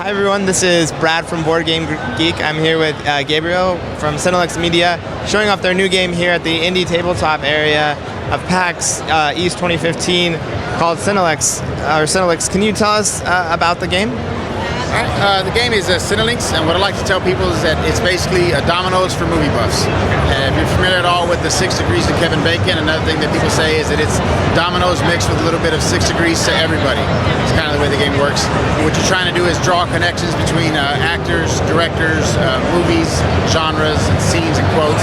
Hi everyone, this is Brad from Board Game Geek. I'm here with Gabriel from Cinelinx Media, showing off their new game here at the indie tabletop area of PAX East 2015 called Cinelinx. Can you tell us about the game? The game is Cinelinx, and what I like to tell people is that it's basically dominoes for movie buffs. If you're familiar at all with the 6 Degrees to Kevin Bacon, another thing that people say is that it's dominoes mixed with a little bit of 6 Degrees to everybody. It's kind of the way the game works. What you're trying to do is draw connections between actors, directors, movies, genres, and scenes and quotes,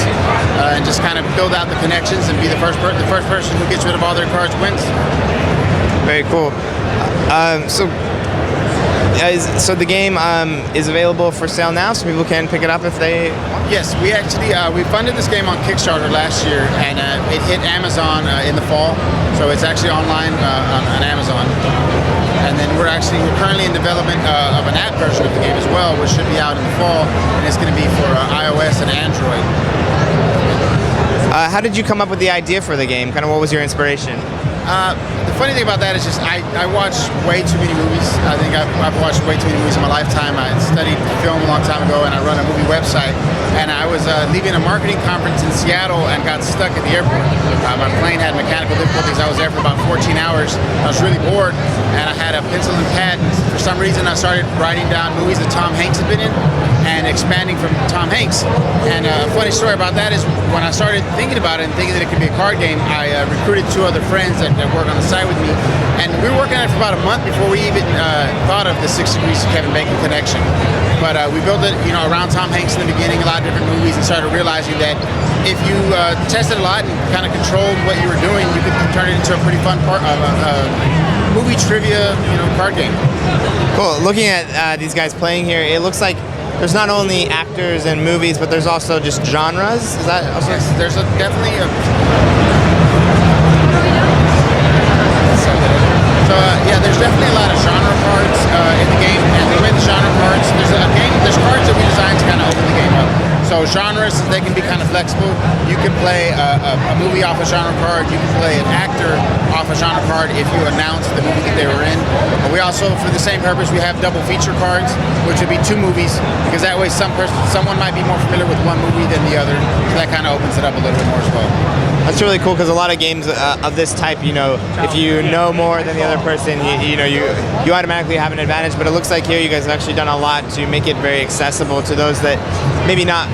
and just kind of build out the connections and be the first person who gets rid of all their cards wins. Very cool. So the game is available for sale now, so people can pick it up if they want? Yes, we actually we funded this game on Kickstarter last year, and it hit Amazon in the fall. So it's actually online on Amazon. And then we're currently in development of an app version of the game as well, which should be out in the fall, and it's going to be for iOS and Android. How did you come up with the idea for the game? Kind of what was your inspiration? The funny thing about that is just I watch way too many movies. I think I've watched way too many movies in my lifetime. I studied film a long time ago, and I run a movie website. And I was leaving a marketing conference in Seattle and got stuck at the airport. My plane had mechanical difficulties. I was there for about 14 hours. I was really bored, and I had a pencil and pad. And for some reason, I started writing down movies that Tom Hanks had been in and expanding from Tom Hanks. And a funny story about that is when I started thinking about it and thinking that it could be a card game, I recruited 2 other friends that work on the site with me, and we were working on it for about a month before we even thought of the 6 Degrees to Kevin Bacon connection. But we built it, around Tom Hanks in the beginning, a lot of different movies, and started realizing that if you tested a lot and kind of controlled what you were doing, you could turn it into a pretty fun movie trivia, card game. Cool. Looking at these guys playing here, it looks like there's not only actors and movies, but there's also just genres. Is that also? Yes, there's definitely a. There's definitely a lot of genre cards in the game, and the way the genre cards, there's cards that we designed to kind of open the game up. So genres, they can be kind of flexible. You can play a movie off a genre card. You can play an actor off a genre card if you announce the movie that they were in. And we also, for the same purpose, we have double feature cards, which would be 2 movies, because that way someone might be more familiar with one movie than the other. So that kind of opens it up a little bit more as well. That's really cool, because a lot of games of this type, if you know more than the other person, you automatically have an advantage. But it looks like here you guys have actually done a lot to make it very accessible to those that may not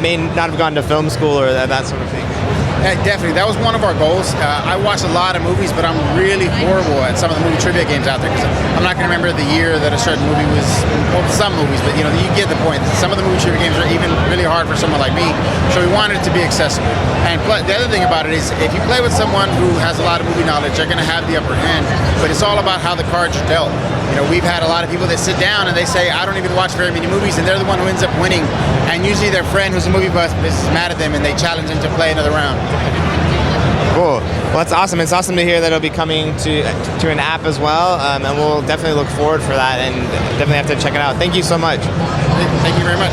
have gone to film school or that sort of thing. Definitely, that was one of our goals. I watch a lot of movies, but I'm really horrible at some of the movie trivia games out there, because I'm not going to remember the year that a certain movie was. Well, some movies, but you get the point. Some of the movie trivia games are even really hard for someone like me, so we wanted it to be accessible. And the other thing about it is, if you play with someone who has a lot of movie knowledge, they're going to have the upper hand. But it's all about how the cards are dealt. We've had a lot of people that sit down and they say, I don't even watch very many movies, and they're the one who ends up winning. And usually their friend who's a movie buff is mad at them, and they challenge them to play another round. Cool. Well, that's awesome. It's awesome to hear that it'll be coming to an app as well, and we'll definitely look forward for that, and definitely have to check it out. Thank you so much. Thank you very much.